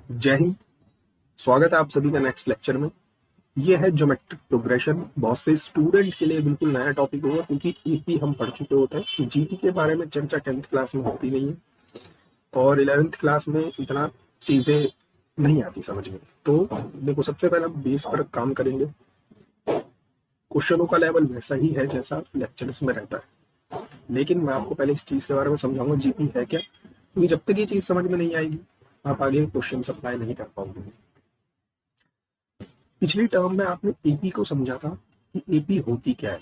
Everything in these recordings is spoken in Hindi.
जय हिंद। स्वागत है आप सभी का नेक्स्ट लेक्चर में। ये है ज्योमेट्रिक प्रोग्रेशन। बहुत से स्टूडेंट के लिए बिल्कुल नया टॉपिक होगा क्योंकि एपी हम पढ़ चुके होते हैं। जीपी के बारे में चर्चा 10th क्लास में होती नहीं है और 11th क्लास में इतना चीजें नहीं आती समझ में। तो देखो, सबसे पहले हम बेस पर काम करेंगे। क्वेश्चनों का लेवल वैसा ही है जैसा लेक्चर्स में रहता है, लेकिन मैं आपको पहले इस चीज के बारे में समझाऊंगा जीपी है क्या, क्योंकि जब तक ये चीज समझ में नहीं आएगी आप आगे क्वेश्चन अप्लाई नहीं कर पाओगे। पिछली टर्म में आपने एपी को समझा था कि एपी होती क्या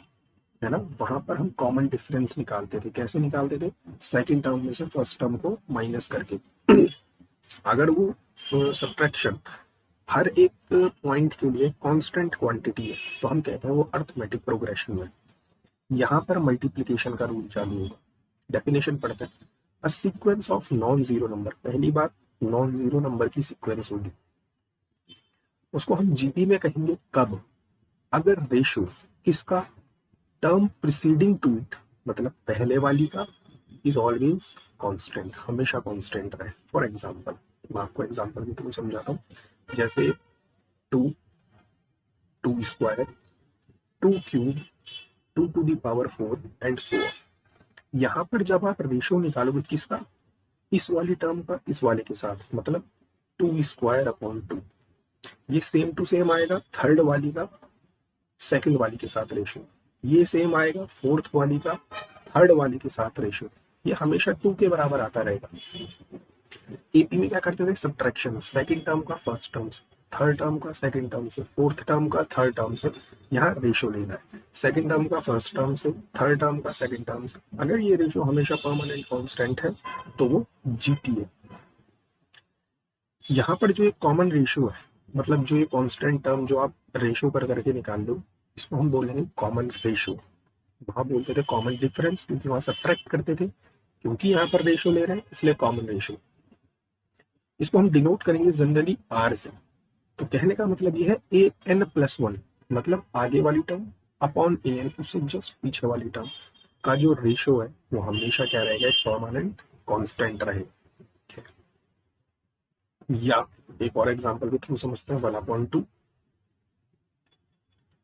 है ना। वहां पर हम कॉमन डिफरेंस निकालते थे। कैसे निकालते थे? सेकंड टर्म में से फर्स्ट टर्म को माइनस करके। अगर वो सब्ट्रैक्शन हर एक पॉइंट के लिए कांस्टेंट क्वांटिटी है तो हम कहते हैं वो अर्थमेटिक प्रोग्रेशन है। यहाँ पर मल्टीप्लीकेशन का रूल चालू होगा। डेफिनेशन पढ़ते हैं। A sequence of non zero number, पहली बात नॉन जीरो नंबर की सीक्वेंस होगी, उसको हम जीपी में कहेंगे कब? अगर रेशो किसका? टर्म प्रीसीडिंग टू इट, मतलब पहले वाली का, इज ऑलवेज कांस्टेंट, हमेशा कांस्टेंट रहे। फॉर एग्जांपल, मैं आपको एग्जांपल भी तो समझाता हूँ। जैसे two, two square, two cube, two to the power four and so on. यहाँ पर जब आप रेशो निकालोगे किसका? इस वाली टर्म का इस वाले के साथ, मतलब टू स्क्वायर अपॉन टू। ये सेम टू सेम आएगा थर्ड वाली का सेकंड वाली के साथ रेशो। ये सेम आएगा फोर्थ वाली का थर्ड वाली के साथ रेशो। ये हमेशा टू के बराबर आता रहेगा। एपी में क्या करते थे? सब्ट्रैक्शन, सेकंड टर्म का फर्स्ट टर्म से, थर्ड टर्म का सेकंड टर्म से, फोर्थ टर्म का थर्ड टर्म से। यहाँ रेशो लेना है, सेकंड टर्म का फर्स्ट टर्म से, थर्ड टर्म का सेकंड टर्म से। अगर ये रेशो हमेशा परमानेंट कांस्टेंट है तो वो जीपी है। यहाँ पर जो एक कॉमन रेशियो है, मतलब जो ये कांस्टेंट टर्म जो आप रेशियो कर करके निकाल लो, इसको हम बोलेंगे कॉमन रेशियो। वहां बोलते थे कॉमन डिफरेंस, क्योंकि वहां सब्ट्रैक्ट करते थे। क्योंकि यहाँ पर रेशियो ले रहे हैं इसलिए कॉमन रेशियो। इसको हम डिनोट करेंगे जनरली आर से। तो कहने का मतलब ये है ए एन प्लस वन, मतलब आगे वाली टर्म अपॉन ए एन, उससे जस्ट पीछे वाली टर्म का जो रेशियो है वो हमेशा क्या रहेगा? एक परमानेंट कांस्टेंट रहेगा। या एक और एग्जांपल के थ्रू समझते हैं। One upon two,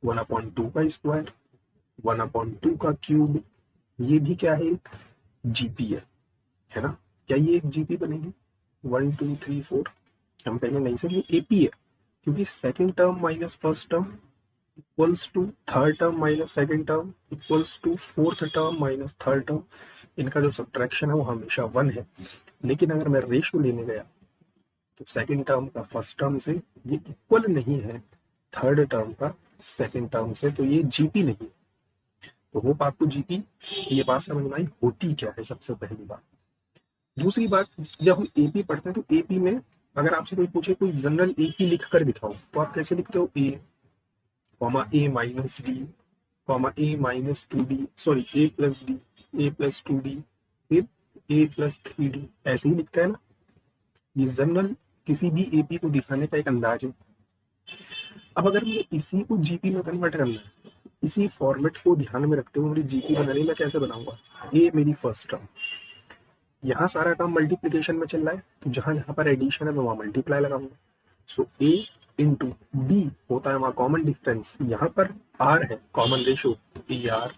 one upon two का स्क्वायर, वन अपॉन टू का क्यूब, ये भी क्या है? एक जीपी है ना। क्या ये एक जीपी बनेगी? वन टू थ्री फोर, हम कहेंगे नहीं सर ये एपी है, क्योंकि second term minus first term equals to third term minus second term equals to fourth term minus third term. इनका जो सब्ट्रैक्शन है वो हमेशा वन है। लेकिन अगर मैं रेशियो लेने गया तो सेकंड टर्म का फर्स्ट टर्म से ये इक्वल नहीं है थर्ड टर्म का सेकंड टर्म से, तो ये जीपी नहीं है। तो होप आपको जीपी ये बात समझ में आई होती क्या है, सबसे पहली बात। दूसरी बात, जब हम एपी पढ़ते हैं तो एपी में अगर आपसे कोई पूछे कोई जनरल एपी लिख कर दिखाओ तो आप कैसे लिखते हो? ए कॉमा ए माइनस डी कॉमा ए माइनस टू डी, सॉरी ए प्लस डी, ए प्लस टू डी, फिर ए प्लस थ्री डी, ऐसे ही लिखते हैं ना। ये जनरल किसी भी एपी को दिखाने का एक अंदाज है। अब अगर मुझे इसी को जीपी में कन्वर्ट करना है, इसी फॉर्मेट को ध्यान में रखते हुए मुझे जीपी बनानी, मैं कैसे बनाऊंगा? ए मेरी फर्स्ट टर्म, यहाँ सारा काम मल्टीप्लीकेशन में चल रहा है तो जहां जहां पर एडिशन है मैं वहां मल्टीप्लाई लगाऊंगा। सो ए इंटू डी होता है वहां कॉमन डिफरेंस, यहाँ पर आर है कॉमन रेशो, तो ए आर,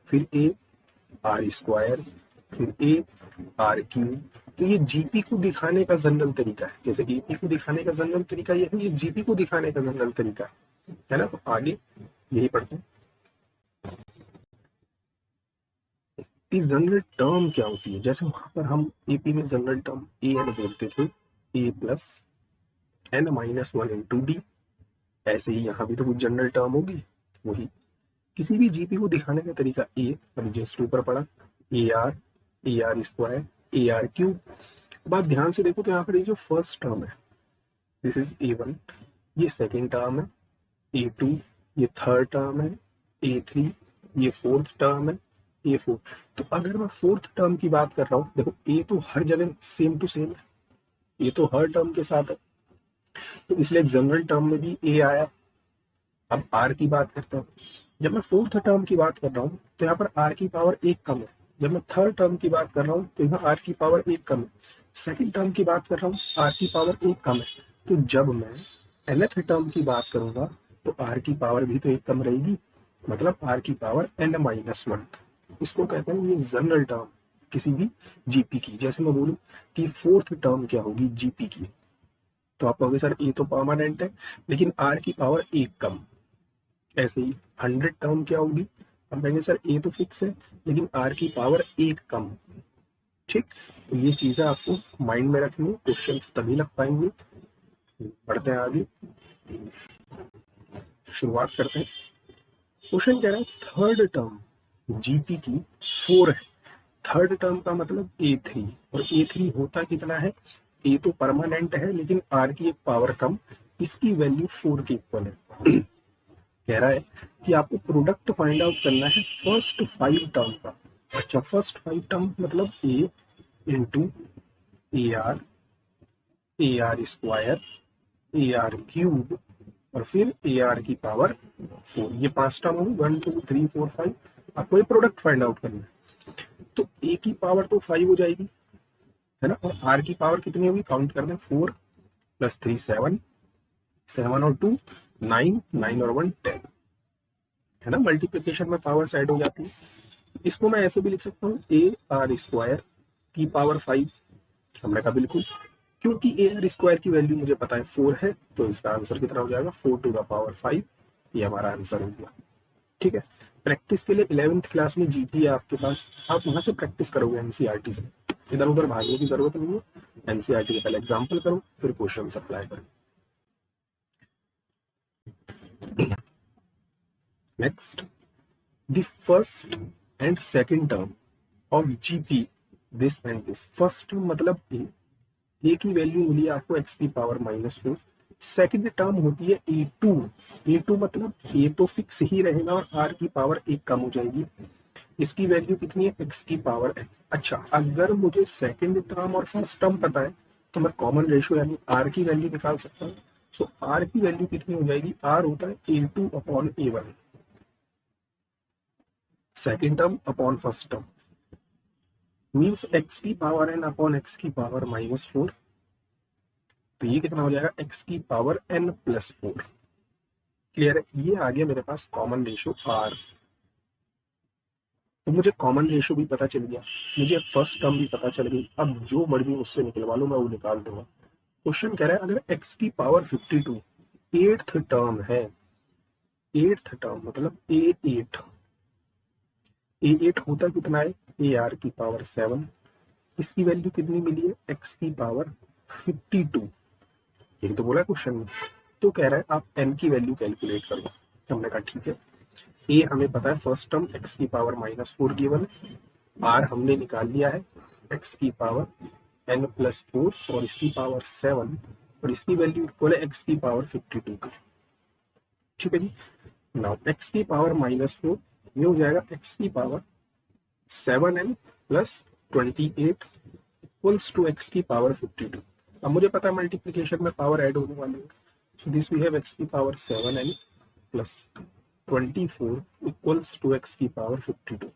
फिर ए आर स्क्वायर, फिर ए आर क्यूब। तो ये जीपी को दिखाने का जनरल तरीका है। जैसे एपी को दिखाने का जनरल तरीका ये है, ये जीपी को दिखाने का जनरल तरीका है ना। तो आगे यही पढ़ते हैं कि जनरल टर्म क्या होती है। जैसे वहां पर हम एपी में जनरल टर्म ए एन बोलते थे, a plus n minus one into d, ऐसे ही यहाँ भी तो कुछ जनरल टर्म होगी। वही किसी भी जीपी को दिखाने का तरीका ए, अभी जस्ट ऊपर पढ़ा, ए r square, a r cube. अब आप ध्यान से देखो तो यहाँ पर ये जो फर्स्ट टर्म है दिस इज ए वन, ये सेकेंड टर्म है ए टू, ये थर्ड टर्म है ए थ्री, ये फोर्थ टर्म है ए फोर। तो अगर मैं फोर्थ टर्म की बात कर रहा हूँ, देखो ए तो हर जगह सेम टू सेम है, ये तो हर टर्म के साथ है, तो इसलिए जनरल टर्म में भी ए आया। अब आर की बात करते हैं। जब मैं फोर्थ टर्म की बात कर रहा हूँ तो यहाँ पर आर की पावर एक कम है, जब मैं थर्ड टर्म की बात कर रहा हूँ तो यहाँ आर की पावर एक कम है, सेकंड टर्म की बात कर रहा हूँ आर की पावर एक कम है, तो जब मैं nth टर्म की बात करूंगा तो आर की पावर भी तो एक कम रहेगी, मतलब आर की पावर n-1। इसको कहते हैं ये जनरल टर्म किसी भी जीपी की। जैसे मैं बोलूँ कि फोर्थ टर्म क्या होगी जीपी की, तो आप कहोगे सर ए तो परमानेंट है लेकिन आर की पावर एक कम। ऐसे ही 100 टर्म क्या होगी, हम कहेंगे सर ए तो फिक्स है लेकिन आर की पावर एक कम। ठीक, तो ये चीजें आपको माइंड में रखनी है, क्वेश्चन तभी लग पाएंगे। बढ़ते हैं आगे, शुरुआत करते हैं। क्वेश्चन कह रहा है थर्ड टर्म जीपी की 4 है, थर्ड टर्म का मतलब A3, और A3 होता कितना है, ए तो परमानेंट है लेकिन आर की एक पावर कम, इसकी वैल्यू 4 के इक्वल है। कह रहा है कि आपको प्रोडक्ट फाइंड आउट करना है फर्स्ट 5 टर्म का। अच्छा, फर्स्ट 5 टर्म मतलब a into a r square, a r cube, और फिर ए आर की पावर 4। ये 5 टर्म होगी, 1 2 3 4 5। आपको ये प्रोडक्ट फाइंड आउट करना है, तो ए की पावर तो 5 हो जाएगी, है ना, और आर की पावर कितनी होगी, काउंट कर दें, 4 + 3 7, 7 और 2 9, 9 और 1 10, है ना। मल्टीप्लीकेशन में पावर ऐड हो जाती है। इसको मैं ऐसे भी लिख सकता हूँ ए आर स्क्वायर की पावर 5। हमने कहा बिल्कुल, क्योंकि ए आर स्क्वायर की वैल्यू मुझे पता है 4 है, तो इसका आंसर कितना हो जाएगा, 4 टू द पावर 5। ये हमारा आंसर हो गया। ठीक है, प्रैक्टिस के लिए 11th क्लास में जीपी है आपके पास, आप वहां से प्रैक्टिस करोगे एनसीईआरटी से, इधर उधर भागने की जरूरत नहीं है। एनसीईआरटी के पहले एग्जाम्पल करो, फिर क्वेश्चन अप्लाई करो। Next, the first and second term of GP this and this. First term मतलब ए की वैल्यू मिली है आपको x की पावर -4। सेकंड टर्म होती है ए टू मतलब ए तो फिक्स ही रहेगा और आर की पावर एक कम हो जाएगी, इसकी वैल्यू कितनी है, x की पावर n। अच्छा, अगर मुझे सेकंड टर्म और फर्स्ट टर्म पता है तो मैं कॉमन रेशियो यानी r की वैल्यू निकाल सकता हूँ। सो r की वैल्यू कितनी हो जाएगी, r होता है A2/A1, second term upon first term, means x की पावर n अपॉन x की पावर -4। तो ये कितना हो जाएगा, x की पावर n+4। क्लियर है, ये आ गया मेरे पास कॉमन रेशियो r। तो मुझे कॉमन रेशियो भी पता चल गया, मुझे फर्स्ट टर्म भी पता चल गई, अब जो मर्जी उससे निकलवा लो, मैं वो निकाल दूंगा। क्वेश्चन कह रहा है अगर x की पावर 52 एट्थ टर्म है, एट्थ टर्म मतलब ए8 होता कितना है, ए आर की पावर 7, इसकी वैल्यू कितनी मिली है, x की पावर 52। यही तो बोला क्वेश्चन में। तो कह रहा है आप n की वैल्यू कैलकुलेट करो। हमने कहा ठीक है, ए हमें पता है फर्स्ट टर्म x की पावर -4 गिवन है, आर हमने निकाल लिया है x की पावर n+4 और इसकी पावर 7, और इसकी वैल्यू इक्वल है x की पावर 52 की। ठीक है जी, नाउ x की पावर -4 ये हो जाएगा x की power 7n + 28 equals to x की पावर 52। अब मुझे पता है मल्टीप्लीकेशन में पावर ऐड होने वाली है, so this we have x की power 7n + 24 equals to x की पावर 52।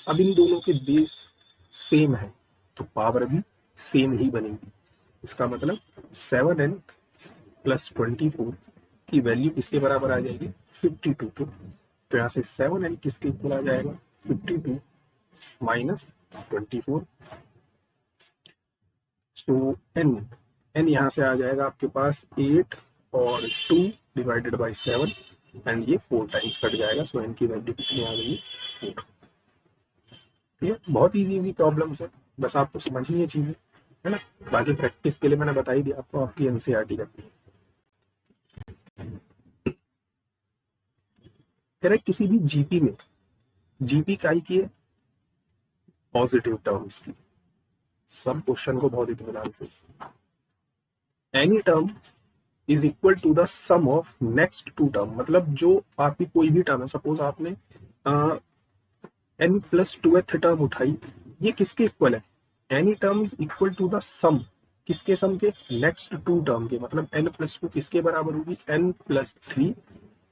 अब इन दोनों के बेस सेम है तो पावर भी सेम ही बनेगी। इसका मतलब 7n + 24 की वैल्यू किसके बराबर आ जाएगी, 52 के। तो यहाँ से 7n किसके इक्वल आ जाएगा, 52 - 24। सो n यहाँ से आ जाएगा आपके पास 8 और 2 डिवाइडेड बाई 7, एंड ये 4 टाइम्स कट जाएगा। सो n की वैल्यू कितनी आ गई, 4। ये बहुत इजी प्रॉब्लम्स है, बस आपको समझनी है चीजें, है ना। बाकी प्रैक्टिस के लिए मैंने बता ही दिया आपको, आपकी एनसीईआरटी करनी है। कह रहे किसी भी जीपी में, जीपी काय की है, पॉजिटिव टर्म्स की। सब क्वेश्चन को बहुत इत्मीनान से, any term is equal to the sum of next 2 term, मतलब जो आपकी कोई भी टर्म है, सपोज आपने n+2th टर्म उठाई, ये किसके इक्वल है, any term is equal to the sum, किसके सम के, नेक्स्ट 2 टर्म के, मतलब n+2 किसके बराबर होगी, n+3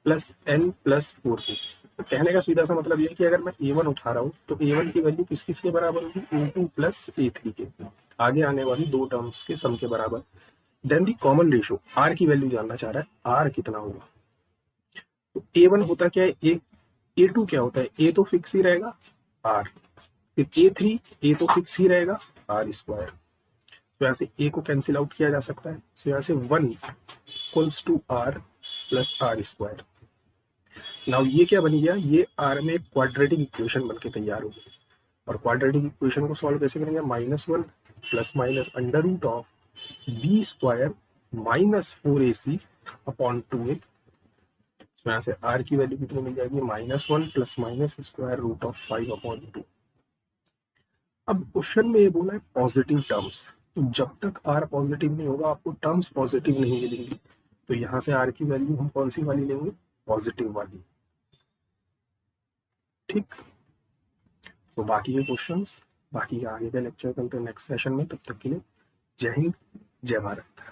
+ n+4 के। तो कहने का सीधा सा मतलब ये है कि अगर मैं A1 उठा रहा हूँ तो A1 की वैल्यू किस किस के बराबर होगी, A2 प्लस A3 के, आगे आने वाली दो टर्म्स के सम के बराबर। Then the common ratio, R की वैल्यू जानना चाह रहा है, R कितना होगा। तो A1 होता क्या है, A2 क्या होता है, A तो फिक्स ही रहेगा R, फिर A3, A तो फिक्स ही रहेगा R स्क्वायर। तो यहाँ से A को कैंसिल आउट किया जा सकता है, तो यहाँ से 1 equals to R plus R square. Now ये क्या बन गया, ये R में क्वाड्रेटिक इक्वेशन बन के तैयार हो गई। और क्वाड्रेटिक इक्वेशन को सॉल्व कैसे करेंगे, -1 plus minus under root of B square minus 4AC upon 2A। तो यहाँ से R की वैल्यू कितनी मिल जाएगी, -1 plus minus square root of 5 upon 2। अब क्वेश्चन में ये बोला है पॉजिटिव टर्म्स, तो जब तक R पॉजिटिव नहीं होगा आपको टर्म्स पॉजिटिव नहीं मिलेंगी। तो यहाँ से R की वैल्यू हम कौन सी वाली लेंगे, पॉजिटिव वाली। ठीक, तो बाकी के क्वेश्चंस, बाकी का आगे का लेक्चर करते हैं नेक्स्ट सेशन में। तब तक के लिए जय हिंद, जय भारत।